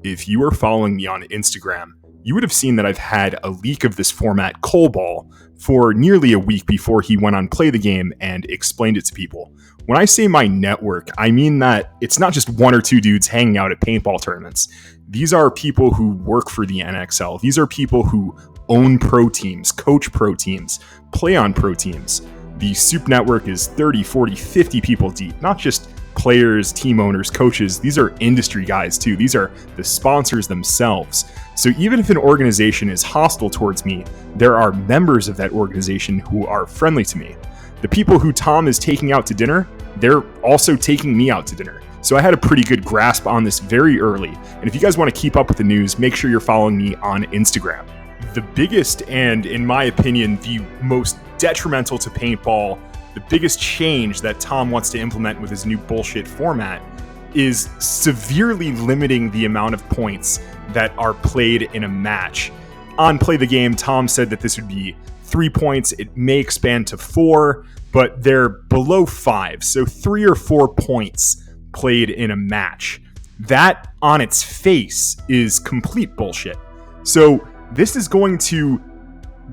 if you are following me on Instagram, you would have seen that I've had a leak of this format, Ball, for nearly a week before he went on Play the Game and explained it to people. When I say my network, I mean that it's not just one or two dudes hanging out at paintball tournaments. These are people who work for the NXL. These are people who own pro teams, coach pro teams, play on pro teams. The Soup network is 30, 40, 50 people deep, not just players, team owners, coaches. These are industry guys too. These are the sponsors themselves. So even if an organization is hostile towards me, there are members of that organization who are friendly to me. The people who Tom is taking out to dinner, they're also taking me out to dinner. So I had a pretty good grasp on this very early. And if you guys want to keep up with the news, make sure you're following me on Instagram. The biggest and, in my opinion, the most detrimental to paintball, the biggest change that Tom wants to implement with his new bullshit format is severely limiting the amount of points that are played in a match. On Play the Game, Tom said that this would be 3 points. It may expand to 4, but they're below 5. So 3 or 4 points played in a match. That on its face is complete bullshit. So this is going to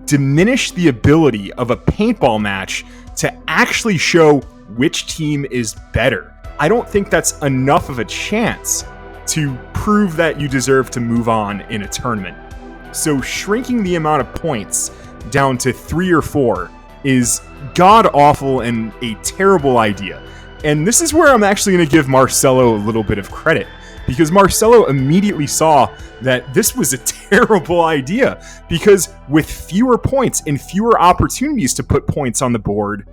diminish the ability of a paintball match to actually show which team is better. I don't think that's enough of a chance to prove that you deserve to move on in a tournament. So shrinking the amount of points down to 3 or 4 is god-awful and a terrible idea. And this is where I'm actually going to give Marcelo a little bit of credit, because Marcelo immediately saw that this was a terrible idea, because with fewer points and fewer opportunities to put points on the board,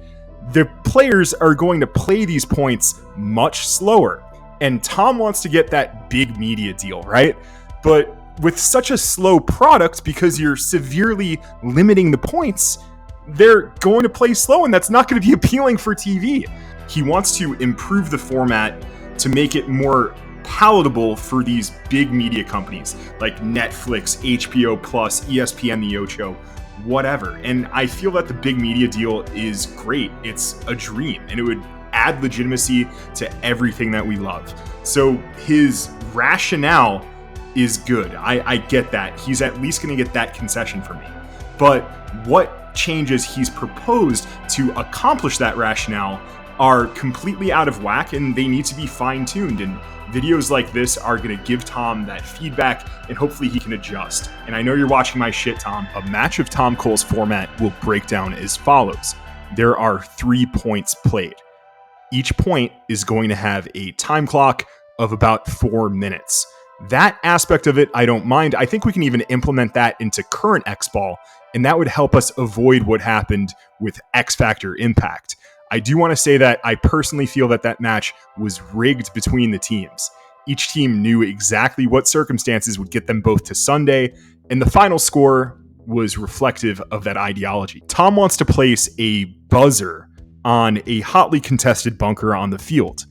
the players are going to play these points much slower. And Tom wants to get that big media deal, right? But with such a slow product, because you're severely limiting the points, they're going to play slow, and that's not going to be appealing for TV. He wants to improve the format to make it more palatable for these big media companies like Netflix, HBO Plus, ESPN, The Ocho, whatever. And I feel that the big media deal is great. It's a dream, and it would add legitimacy to everything that we love. So his rationale is good. I get that. He's at least going to get that concession from me. But what changes he's proposed to accomplish that rationale are completely out of whack, and they need to be fine-tuned. And videos like this are going to give Tom that feedback, and hopefully he can adjust. And I know you're watching my shit, Tom. A match of Tom Cole's format will break down as follows. There are 3 points played. Each point is going to have a time clock of about 4 minutes. That aspect of it, I don't mind. I think we can even implement that into current X-Ball, and that would help us avoid what happened with X Factor Impact. I do want to say that I personally feel that that match was rigged between the teams. Each team knew exactly what circumstances would get them both to Sunday, and the final score was reflective of that ideology. Tom wants to place a buzzer on a hotly contested bunker on the field.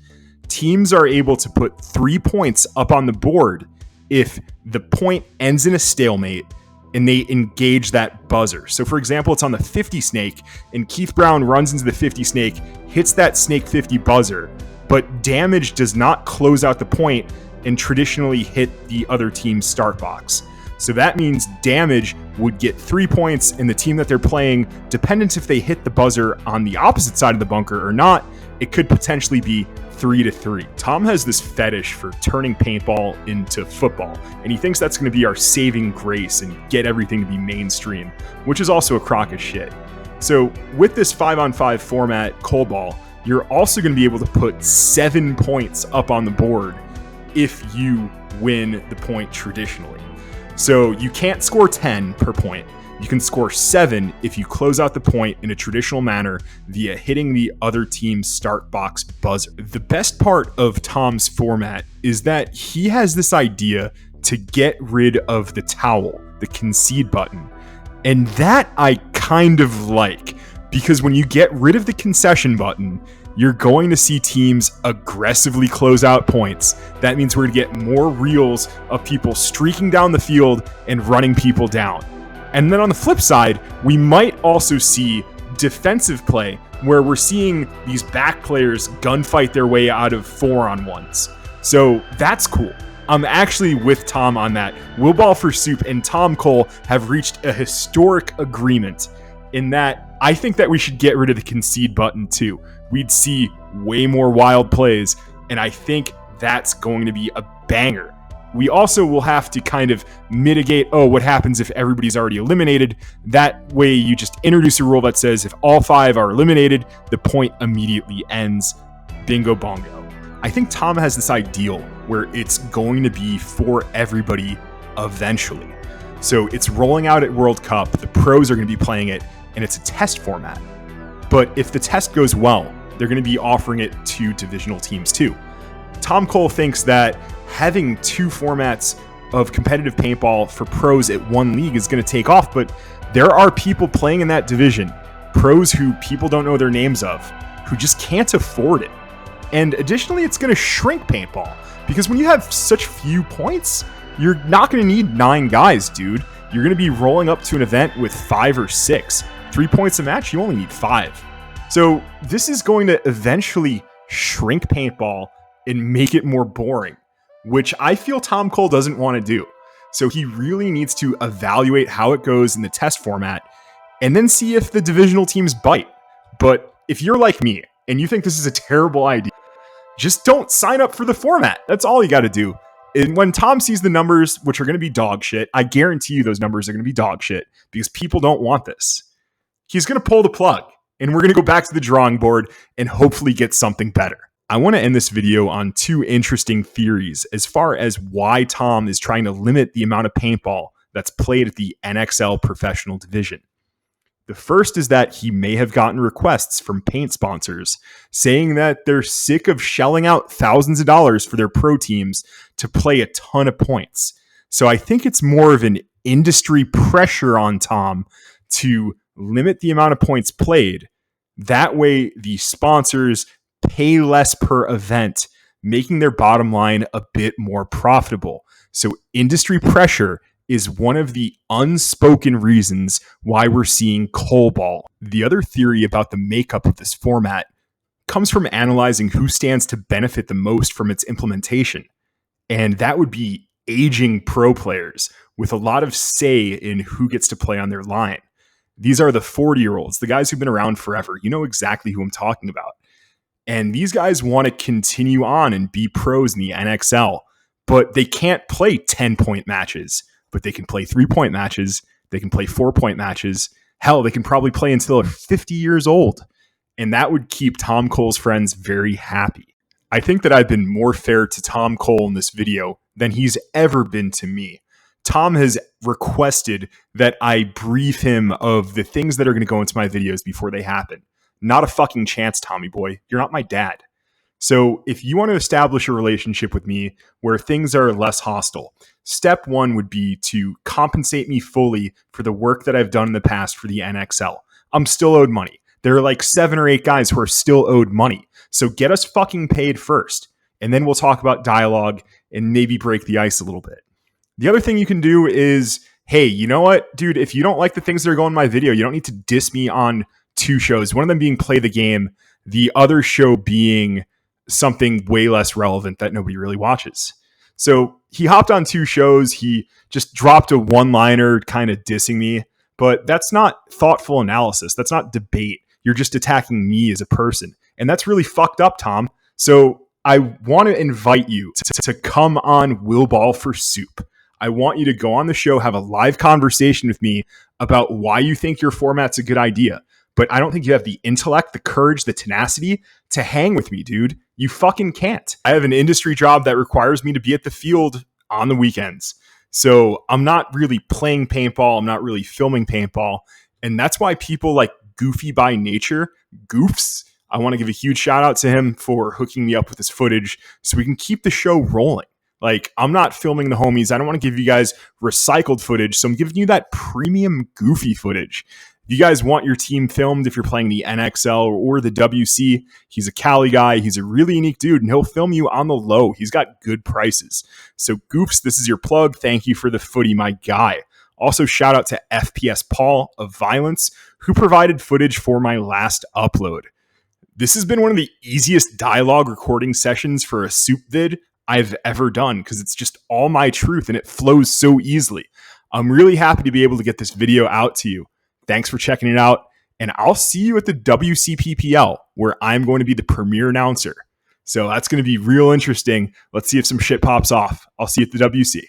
Teams are able to put 3 points up on the board if the point ends in a stalemate and they engage that buzzer. So for example, it's on the 50 snake, and Keith Brown runs into the 50 snake, hits that snake 50 buzzer, but damage does not close out the point and traditionally hit the other team's start box. So that means damage would get 3 points, and the team that they're playing, dependent if they hit the buzzer on the opposite side of the bunker or not, it could potentially be 3-3. Tom has this fetish for turning paintball into football, and he thinks that's going to be our saving grace and get everything to be mainstream, which is also a crock of shit. So with this 5-on-5 format, Ball, you're also going to be able to put 7 points up on the board if you win the point traditionally. So you can't score 10 per point. You can score 7 if you close out the point in a traditional manner via hitting the other team's start box buzzer. The best part of Tom's format is that he has this idea to get rid of the towel, the concede button. And that I kind of like, because when you get rid of the concession button, you're going to see teams aggressively close out points. That means we're going to get more reels of people streaking down the field and running people down. And then on the flip side, we might also see defensive play where we're seeing these back players gunfight their way out of 4-on-1s. So that's cool. I'm actually with Tom on that. WillBallForSoup and Tom Cole have reached a historic agreement in that I think that we should get rid of the concede button too. We'd see way more wild plays, and I think that's going to be a banger. We also will have to kind of mitigate, what happens if everybody's already eliminated? That way you just introduce a rule that says if all 5 are eliminated, the point immediately ends. Bingo bongo. I think Tom has this ideal where it's going to be for everybody eventually. So it's rolling out at World Cup, the pros are going to be playing it, and it's a test format. But if the test goes well, they're going to be offering it to divisional teams too. Tom Cole thinks that having 2 formats of competitive paintball for pros at one league is going to take off, but there are people playing in that division, pros who people don't know their names of, who just can't afford it. And additionally, it's going to shrink paintball, because when you have such few points, you're not going to need 9 guys, dude. You're going to be rolling up to an event with 5 or 6. 3 points a match, you only need 5. So this is going to eventually shrink paintball and make it more boring, which I feel Tom Cole doesn't want to do. So he really needs to evaluate how it goes in the test format and then see if the divisional teams bite. But if you're like me and you think this is a terrible idea, just don't sign up for the format. That's all you got to do. And when Tom sees the numbers, which are going to be dog shit, I guarantee you those numbers are going to be dog shit because people don't want this. He's going to pull the plug and we're going to go back to the drawing board and hopefully get something better. I want to end this video on 2 interesting theories as far as why Tom is trying to limit the amount of paintball that's played at the NXL professional division. The first is that he may have gotten requests from paint sponsors saying that they're sick of shelling out thousands of dollars for their pro teams to play a ton of points. So I think it's more of an industry pressure on Tom to limit the amount of points played. That way the sponsors pay less per event, making their bottom line a bit more profitable. So industry pressure is one of the unspoken reasons why we're seeing Cole Ball. The other theory about the makeup of this format comes from analyzing who stands to benefit the most from its implementation. And that would be aging pro players with a lot of say in who gets to play on their line. These are the 40-year-olds, the guys who've been around forever. You know exactly who I'm talking about. And these guys want to continue on and be pros in the NXL, but they can't play 10-point matches, but they can play 3-point matches. They can play 4-point matches. Hell, they can probably play until they're 50 years old. And that would keep Tom Cole's friends very happy. I think that I've been more fair to Tom Cole in this video than he's ever been to me. Tom has requested that I brief him of the things that are going to go into my videos before they happen. Not a fucking chance, Tommy boy. You're not my dad. So if you want to establish a relationship with me where things are less hostile, step 1 would be to compensate me fully for the work that I've done in the past for the NXL. I'm still owed money. There are like 7 or 8 guys who are still owed money. So get us fucking paid first. And then we'll talk about dialogue and maybe break the ice a little bit. The other thing you can do is, hey, you know what, dude, if you don't like the things that are going in my video, you don't need to diss me on 2 shows, one of them being Play the Game, the other show being something way less relevant that nobody really watches. So he hopped on 2 shows. He just dropped a one-liner kind of dissing me, but that's not thoughtful analysis. That's not debate. You're just attacking me as a person. And that's really fucked up, Tom. So I want to invite you to come on WillBallForSoup. I want you to go on the show, have a live conversation with me about why you think your format's a good idea. But I don't think you have the intellect, the courage, the tenacity to hang with me, dude. You fucking can't. I have an industry job that requires me to be at the field on the weekends. So I'm not really playing paintball. I'm not really filming paintball. And that's why people like Goofy by Nature, Goofs, I want to give a huge shout out to him for hooking me up with this footage so we can keep the show rolling. Like, I'm not filming the homies. I don't want to give you guys recycled footage. So I'm giving you that premium Goofy footage. If you guys want your team filmed, if you're playing the NXL or the WC, he's a Cali guy. He's a really unique dude, and he'll film you on the low. He's got good prices. So Goofs, this is your plug. Thank you for the footy, my guy. Also, shout out to FPS Paul of Violence, who provided footage for my last upload. This has been one of the easiest dialogue recording sessions for a soup vid I've ever done because it's just all my truth and it flows so easily. I'm really happy to be able to get this video out to you. Thanks for checking it out. And I'll see you at the WCPPL, where I'm going to be the premier announcer. So that's going to be real interesting. Let's see if some shit pops off. I'll see you at the WC.